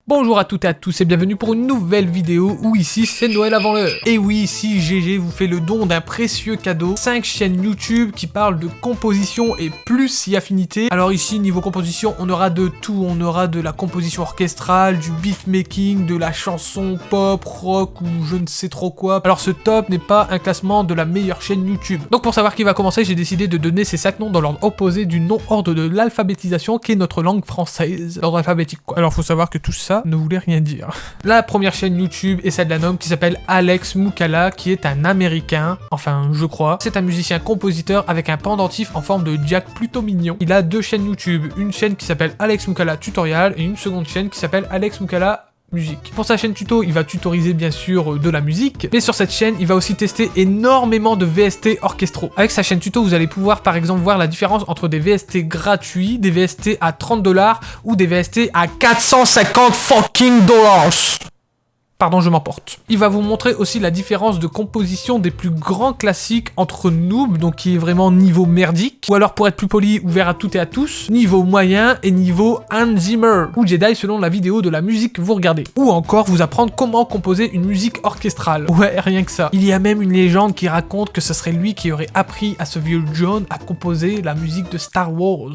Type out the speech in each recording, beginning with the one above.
Bonjour à toutes et à tous et bienvenue pour une nouvelle vidéo où ici c'est Noël avant l'heure. Et oui, ici GG vous fait le don d'un précieux cadeau, 5 chaînes YouTube qui parlent de composition et plus si affinité. Alors ici niveau composition on aura de tout, on aura de la composition orchestrale, du beatmaking, de la chanson pop, rock ou je ne sais trop quoi. Alors ce top n'est pas un classement de la meilleure chaîne YouTube. Donc pour savoir qui va commencer, j'ai décidé de donner ces 5 noms dans l'ordre opposé du nom ordre de l'alphabétisation qui est notre langue française. L'ordre alphabétique quoi. Alors faut savoir que tout ça ne voulait rien dire. La première chaîne YouTube est celle d'un homme qui s'appelle Alex Moukala, qui est un américain, enfin je crois. C'est un musicien-compositeur avec un pendentif en forme de jack plutôt mignon. Il a 2 chaînes YouTube, une chaîne qui s'appelle Alex Moukala Tutorial et une seconde chaîne qui s'appelle Alex Moukala musique. Pour sa chaîne tuto, il va tutoriser bien sûr de la musique, mais sur cette chaîne, il va aussi tester énormément de VST orchestraux. Avec sa chaîne tuto, vous allez pouvoir par exemple voir la différence entre des VST gratuits, des VST à 30$ ou des VST à 450 fucking dollars. Pardon, je m'emporte. Il va vous montrer aussi la différence de composition des plus grands classiques entre noob, donc qui est vraiment niveau merdique, ou alors pour être plus poli, ouvert à toutes et à tous, niveau moyen et niveau Hans Zimmer, ou Jedi selon la vidéo de la musique que vous regardez. Ou encore vous apprendre comment composer une musique orchestrale. Ouais, rien que ça. Il y a même une légende qui raconte que ce serait lui qui aurait appris à ce vieux John à composer la musique de Star Wars.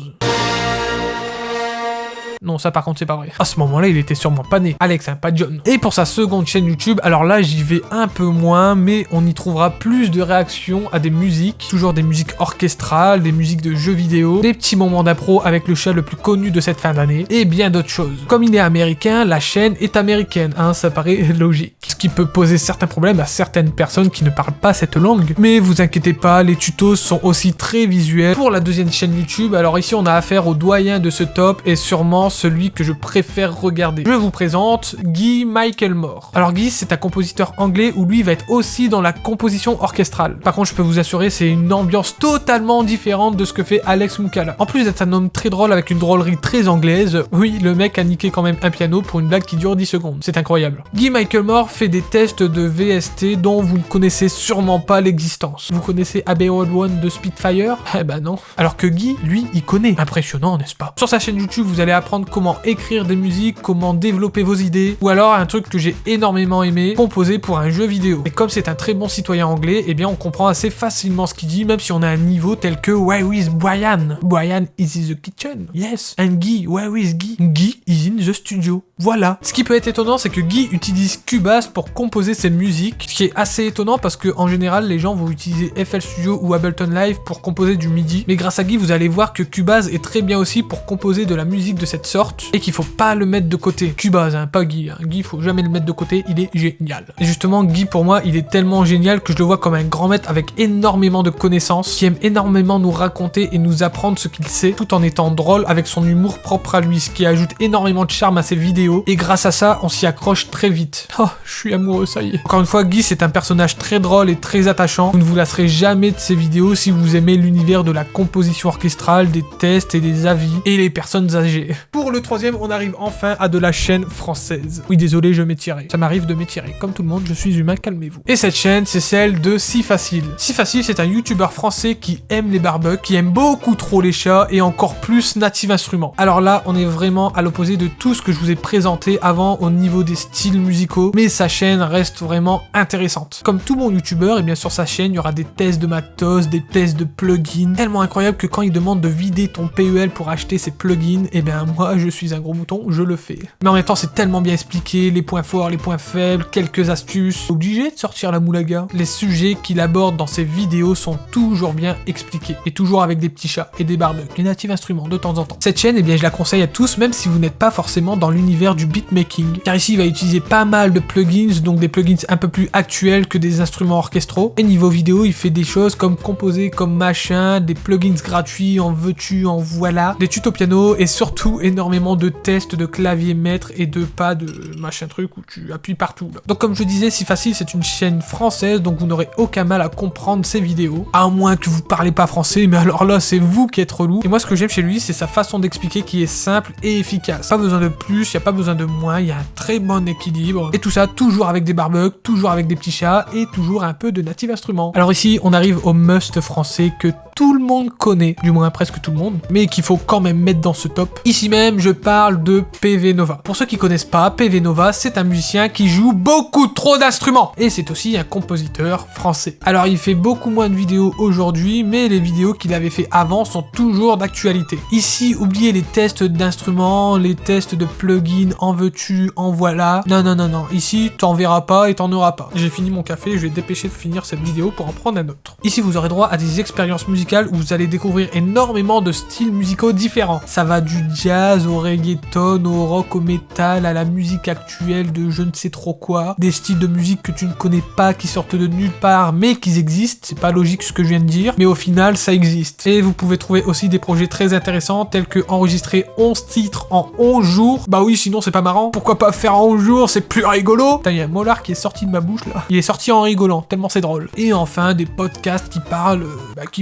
Non, ça par contre c'est pas vrai. À ce moment-là, il était sûrement pas né. Alex, hein, pas John. Et pour sa seconde chaîne YouTube, alors là j'y vais un peu moins, mais on y trouvera plus de réactions à des musiques, toujours des musiques orchestrales, des musiques de jeux vidéo, des petits moments d'impro avec le chat le plus connu de cette fin d'année, et bien d'autres choses. Comme il est américain, la chaîne est américaine, hein, ça paraît logique. Ce qui peut poser certains problèmes à certaines personnes qui ne parlent pas cette langue. Mais vous inquiétez pas, les tutos sont aussi très visuels. Pour la deuxième chaîne YouTube, alors ici on a affaire au doyen de ce top, et sûrement celui que je préfère regarder. Je vous présente Guy Michael Moore. Alors Guy, c'est un compositeur anglais où lui va être aussi dans la composition orchestrale. Par contre, je peux vous assurer, c'est une ambiance totalement différente de ce que fait Alex Moukala. En plus d'être un homme très drôle avec une drôlerie très anglaise, oui, le mec a niqué quand même un piano pour une blague qui dure 10 secondes. C'est incroyable. Guy Michael Moore fait des tests de VST dont vous ne connaissez sûrement pas l'existence. Vous connaissez Abbey Road One de Spitfire? Eh ben non. Alors que Guy, lui, il connaît. Impressionnant, n'est-ce pas? Sur sa chaîne YouTube, vous allez apprendre comment écrire des musiques, comment développer vos idées, ou alors un truc que j'ai énormément aimé, composer pour un jeu vidéo. Et comme c'est un très bon citoyen anglais, eh bien on comprend assez facilement ce qu'il dit, même si on a un niveau tel que Where is Brian? Brian is in the kitchen. Yes. And Guy, where is Guy? Guy is in the studio. Voilà. Ce qui peut être étonnant, c'est que Guy utilise Cubase pour composer ses musiques, ce qui est assez étonnant parce que en général les gens vont utiliser FL Studio ou Ableton Live pour composer du MIDI, mais grâce à Guy vous allez voir que Cubase est très bien aussi pour composer de la musique de cette sorte, et qu'il faut pas le mettre de côté. Cubase, hein, pas Guy. Guy, faut jamais le mettre de côté, il est génial. Et justement, Guy, pour moi, il est tellement génial que je le vois comme un grand maître avec énormément de connaissances, qui aime énormément nous raconter et nous apprendre ce qu'il sait, tout en étant drôle avec son humour propre à lui, ce qui ajoute énormément de charme à ses vidéos, et grâce à ça, on s'y accroche très vite. Oh, je suis amoureux, ça y est. Encore une fois, Guy, c'est un personnage très drôle et très attachant. Vous ne vous lasserez jamais de ses vidéos si vous aimez l'univers de la composition orchestrale, des tests et des avis, et les personnes âgées. Pour le troisième, on arrive enfin à de la chaîne française. Oui, désolé, je m'étirais. Ça m'arrive de m'étirer. Comme tout le monde, je suis humain, calmez-vous. Et cette chaîne, c'est celle de Si Facile. Si Facile, c'est un youtubeur français qui aime les barbecues, qui aime beaucoup trop les chats et encore plus Native Instruments. Alors là, on est vraiment à l'opposé de tout ce que je vous ai présenté avant au niveau des styles musicaux, mais sa chaîne reste vraiment intéressante. Comme tout bon youtubeur, et bien sur sa chaîne, il y aura des tests de matos, des tests de plugins, tellement incroyable que quand il demande de vider ton PEL pour acheter ses plugins, et bien moi, je suis un gros mouton, je le fais. Mais en même temps, c'est tellement bien expliqué, les points forts, les points faibles, quelques astuces. Obligé de sortir la moulaga. Les sujets qu'il aborde dans ses vidéos sont toujours bien expliqués. Et toujours avec des petits chats et des barbecues. Les Native Instruments de temps en temps. Cette chaîne, eh bien, je la conseille à tous, même si vous n'êtes pas forcément dans l'univers du beatmaking. Car ici, il va utiliser pas mal de plugins, donc des plugins un peu plus actuels que des instruments orchestraux. Et niveau vidéo, il fait des choses comme composer comme machin, des plugins gratuits, en veux-tu, en voilà, des tutos piano et surtout énormément de tests de clavier maître et de pas de machin truc où tu appuies partout là. Donc comme je disais, Si Facile, c'est une chaîne française, donc vous n'aurez aucun mal à comprendre ses vidéos, à moins que vous parlez pas français, mais alors là c'est vous qui êtes relou. Et moi ce que j'aime chez lui, c'est sa façon d'expliquer qui est simple et efficace. Pas besoin de plus, il y a pas besoin de moins, il y a un très bon équilibre. Et tout ça toujours avec des barbecues, toujours avec des petits chats et toujours un peu de Native Instruments. Alors ici, on arrive au must français que tout le monde connaît, du moins presque tout le monde, mais qu'il faut quand même mettre dans ce top. Ici même, je parle de PV Nova. Pour ceux qui connaissent pas, PV Nova, c'est un musicien qui joue beaucoup trop d'instruments. Et c'est aussi un compositeur français. Alors il fait beaucoup moins de vidéos aujourd'hui, mais les vidéos qu'il avait fait avant sont toujours d'actualité. Ici, oubliez les tests d'instruments, les tests de plugins, en veux-tu, en voilà. Non, non, non, non. Ici, t'en verras pas et t'en auras pas. J'ai fini mon café, je vais dépêcher de finir cette vidéo pour en prendre un autre. Ici, vous aurez droit à des expériences musicales où vous allez découvrir énormément de styles musicaux différents. Ça va du jazz au reggaeton, au rock, au métal, à la musique actuelle de je ne sais trop quoi. Des styles de musique que tu ne connais pas, qui sortent de nulle part, mais qui existent. C'est pas logique ce que je viens de dire, mais au final, ça existe. Et vous pouvez trouver aussi des projets très intéressants, tels que enregistrer 11 titres en 11 jours. Bah oui, sinon c'est pas marrant. Pourquoi pas faire en 11 jours, c'est plus rigolo. Putain, il y a un molar qui est sorti de ma bouche là. Il est sorti en rigolant, tellement c'est drôle. Et enfin, des podcasts qui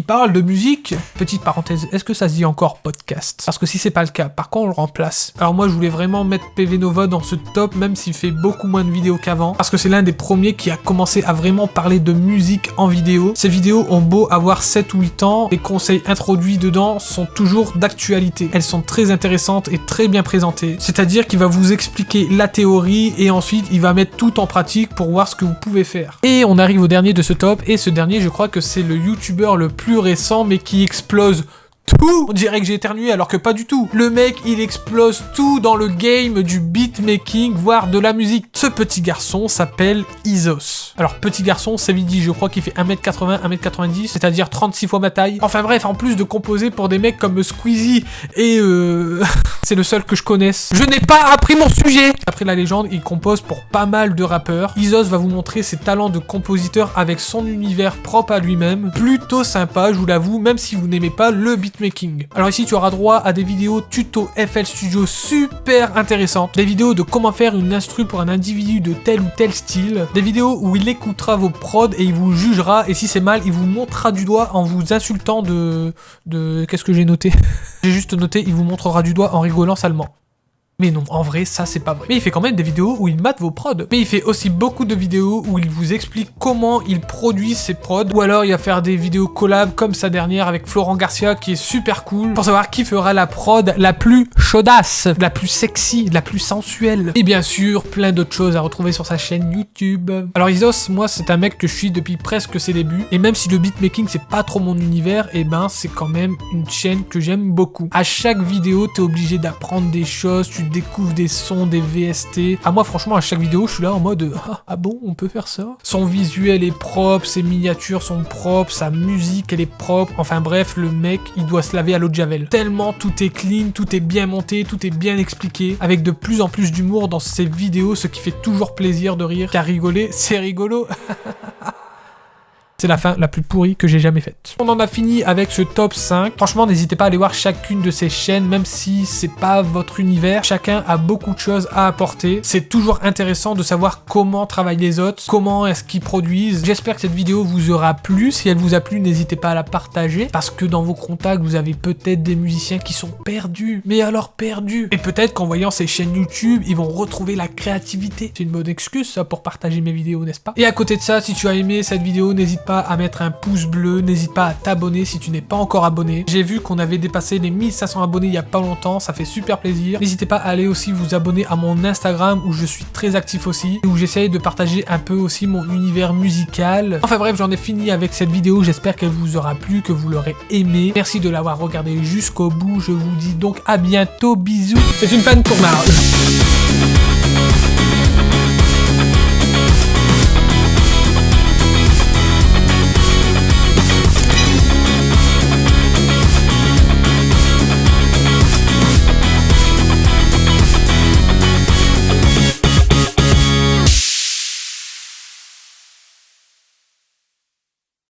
parlent de musique. Petite parenthèse, est-ce que ça se dit encore podcast? Parce que si c'est pas le cas, par contre on le remplace. Alors moi je voulais vraiment mettre PV Nova dans ce top, même s'il fait beaucoup moins de vidéos qu'avant, parce que c'est l'un des premiers qui a commencé à vraiment parler de musique en vidéo. Ces vidéos ont beau avoir 7 ou 8 ans, les conseils introduits dedans sont toujours d'actualité. Elles sont très intéressantes et très bien présentées. C'est-à-dire qu'il va vous expliquer la théorie et ensuite il va mettre tout en pratique pour voir ce que vous pouvez faire. Et on arrive au dernier de ce top, et ce dernier je crois que c'est le youtubeur le plus récent mais qui explose tout. On dirait que j'ai éternué alors que pas du tout. Le mec, il explose tout dans le game du beatmaking, voire de la musique. Ce petit garçon s'appelle Isos. Alors petit garçon, c'est vite dit, je crois qu'il fait 1m80, 1m90, c'est-à-dire 36 fois ma taille. Enfin bref, en plus de composer pour des mecs comme Squeezie et c'est le seul que je connaisse. Je n'ai pas appris mon sujet. Après la légende, il compose pour pas mal de rappeurs. Isos va vous montrer ses talents de compositeur avec son univers propre à lui-même. Plutôt sympa, je vous l'avoue, même si vous n'aimez pas le beatmaking. Alors ici tu auras droit à des vidéos tuto FL Studio super intéressantes, des vidéos de comment faire une instru pour un individu de tel ou tel style, des vidéos où il écoutera vos prods et il vous jugera, et si c'est mal il vous montrera du doigt en vous insultant de... Qu'est-ce que j'ai noté? J'ai juste noté il vous montrera du doigt en rigolant salement. Mais non, en vrai, ça c'est pas vrai. Mais il fait quand même des vidéos où il mate vos prods. Mais il fait aussi beaucoup de vidéos où il vous explique comment il produit ses prods. Ou alors il va faire des vidéos collab comme sa dernière avec Florent Garcia qui est super cool. Pour savoir qui fera la prod la plus chaudasse, la plus sexy, la plus sensuelle. Et bien sûr, plein d'autres choses à retrouver sur sa chaîne YouTube. Alors Isos, moi c'est un mec que je suis depuis presque ses débuts. Et même si le beatmaking c'est pas trop mon univers, et ben c'est quand même une chaîne que j'aime beaucoup. À chaque vidéo, t'es obligé d'apprendre des choses, tu découvre des sons, des VST. Ah moi franchement à chaque vidéo je suis là en mode ah bon on peut faire ça? Son visuel est propre, ses miniatures sont propres, sa musique elle est propre, enfin bref le mec il doit se laver à l'eau de Javel. Tellement tout est clean, tout est bien monté, tout est bien expliqué, avec de plus en plus d'humour dans ses vidéos, ce qui fait toujours plaisir de rire, car rigoler c'est rigolo. C'est la fin la plus pourrie que j'ai jamais faite. On en a fini avec ce top 5. Franchement, n'hésitez pas à aller voir chacune de ces chaînes, même si c'est pas votre univers. Chacun a beaucoup de choses à apporter. C'est toujours intéressant de savoir comment travaillent les autres, comment est-ce qu'ils produisent. J'espère que cette vidéo vous aura plu. Si elle vous a plu, n'hésitez pas à la partager, parce que dans vos contacts, vous avez peut-être des musiciens qui sont perdus. Mais alors perdus. Et peut-être qu'en voyant ces chaînes YouTube, ils vont retrouver la créativité. C'est une bonne excuse, ça, pour partager mes vidéos, n'est-ce pas? Et à côté de ça, si tu as aimé cette vidéo, n'hésite pas à mettre un pouce bleu, n'hésite pas à t'abonner si tu n'es pas encore abonné. J'ai vu qu'on avait dépassé les 1500 abonnés il y a pas longtemps, ça fait super plaisir. N'hésitez pas à aller aussi vous abonner à mon Instagram où je suis très actif aussi, et où j'essaye de partager un peu aussi mon univers musical. Enfin bref, j'en ai fini avec cette vidéo, j'espère qu'elle vous aura plu, que vous l'aurez aimé. Merci de l'avoir regardé jusqu'au bout, je vous dis donc à bientôt, bisous. C'est une fan tournage.